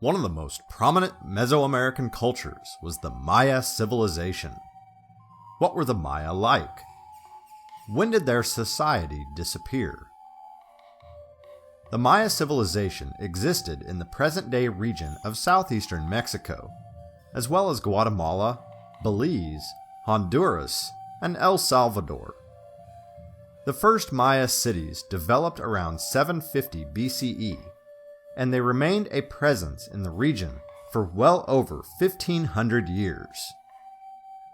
One of the most prominent Mesoamerican cultures was the Maya civilization. What were the Maya like? When did their society disappear? The Maya civilization existed in the present-day region of southeastern Mexico, as well as Guatemala, Belize, Honduras, and El Salvador. The first Maya cities developed around 750 BCE, and they remained a presence in the region for well over 1,500 years.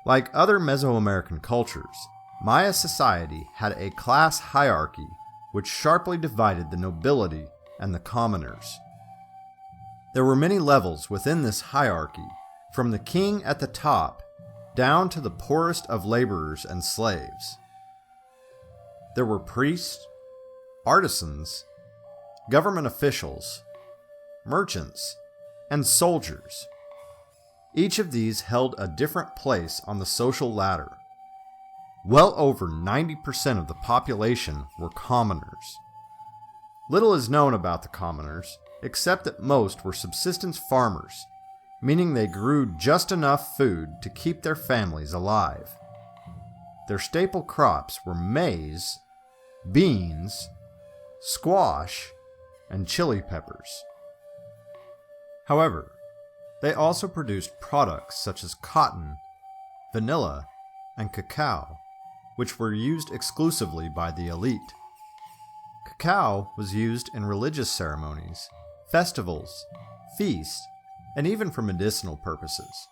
Like other Mesoamerican cultures, Maya society had a class hierarchy which sharply divided the nobility and the commoners. There were many levels within this hierarchy, from the king at the top down to the poorest of laborers and slaves. There were priests, artisans, government officials, merchants, and soldiers. Each of these held a different place on the social ladder. Well over 90% of the population were commoners. Little is known about the commoners, except that most were subsistence farmers, meaning they grew just enough food to keep their families alive. Their staple crops were maize, beans, squash, and chili peppers. However, they also produced products such as cotton, vanilla, and cacao, which were used exclusively by the elite. Cacao was used in religious ceremonies, festivals, feasts, and even for medicinal purposes.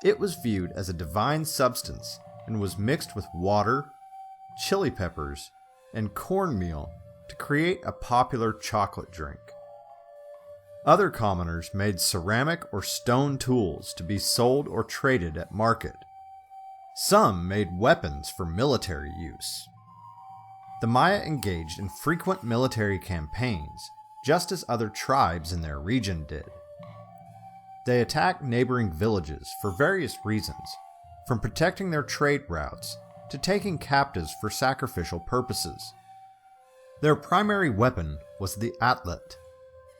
It was viewed as a divine substance and was mixed with water, chili peppers, and cornmeal to create a popular chocolate drink. Other commoners made ceramic or stone tools to be sold or traded at market. Some made weapons for military use. The Maya engaged in frequent military campaigns, just as other tribes in their region did. They attacked neighboring villages for various reasons, from protecting their trade routes to taking captives for sacrificial purposes. Their primary weapon was the atlet.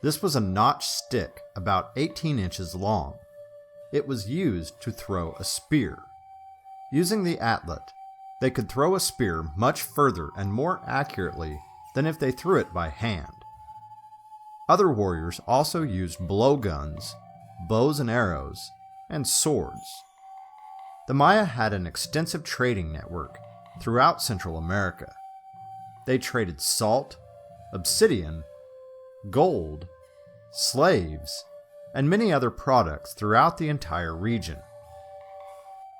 This was a notched stick about 18 inches long. It was used to throw a spear. Using the atlet, they could throw a spear much further and more accurately than if they threw it by hand. Other warriors also used blowguns, bows and arrows, and swords. The Maya had an extensive trading network throughout Central America. They traded salt, obsidian, gold, slaves, and many other products throughout the entire region.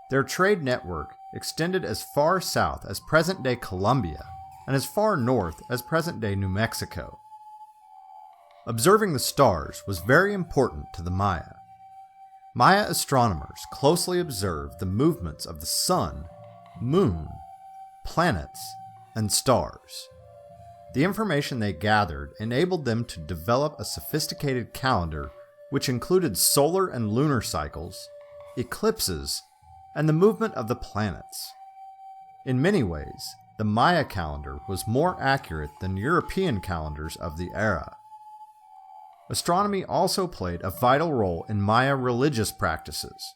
Their trade network extended as far south as present-day Colombia and as far north as present-day New Mexico. Observing the stars was very important to the Maya. Maya astronomers closely observed the movements of the sun, moon, planets, and stars. The information they gathered enabled them to develop a sophisticated calendar which included solar and lunar cycles, eclipses, and the movement of the planets. In many ways, the Maya calendar was more accurate than European calendars of the era. Astronomy also played a vital role in Maya religious practices.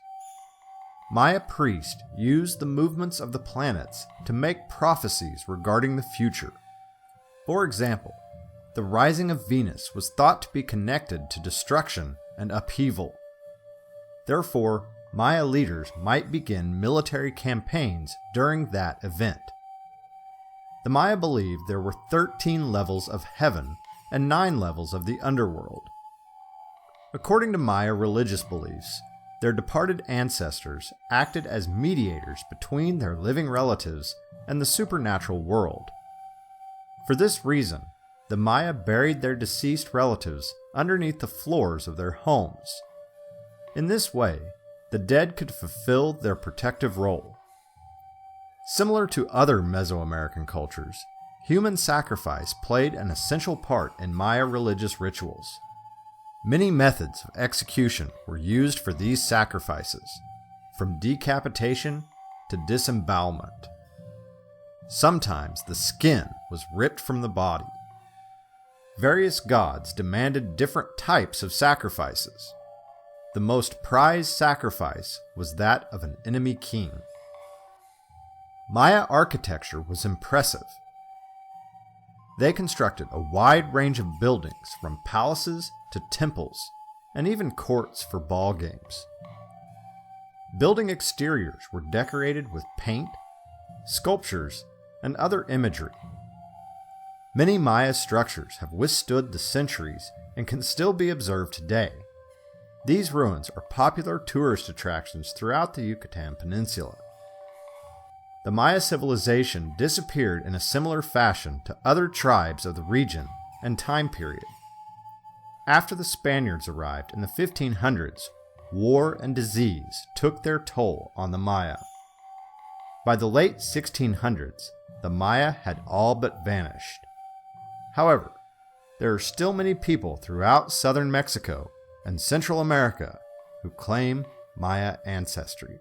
Maya priests used the movements of the planets to make prophecies regarding the future. For example, the rising of Venus was thought to be connected to destruction and upheaval. Therefore, Maya leaders might begin military campaigns during that event. The Maya believed there were 13 levels of heaven and 9 levels of the underworld. According to Maya religious beliefs, their departed ancestors acted as mediators between their living relatives and the supernatural world. For this reason, the Maya buried their deceased relatives underneath the floors of their homes. In this way, the dead could fulfill their protective role. Similar to other Mesoamerican cultures, human sacrifice played an essential part in Maya religious rituals. Many methods of execution were used for these sacrifices, from decapitation to disembowelment. Sometimes the skin was ripped from the body. various gods demanded different types of sacrifices. The most prized sacrifice was that of an enemy king. Maya architecture was impressive. They constructed a wide range of buildings, from palaces to temples, and even courts for ball games. Building exteriors were decorated with paint, sculptures, and other imagery. Many Maya structures have withstood the centuries and can still be observed today. These ruins are popular tourist attractions throughout the Yucatan Peninsula. The Maya civilization disappeared in a similar fashion to other tribes of the region and time period. After the Spaniards arrived in the 1500s, war and disease took their toll on the Maya. By the late 1600s, the Maya had all but vanished. However, there are still many people throughout southern Mexico and Central America who claim Maya ancestry.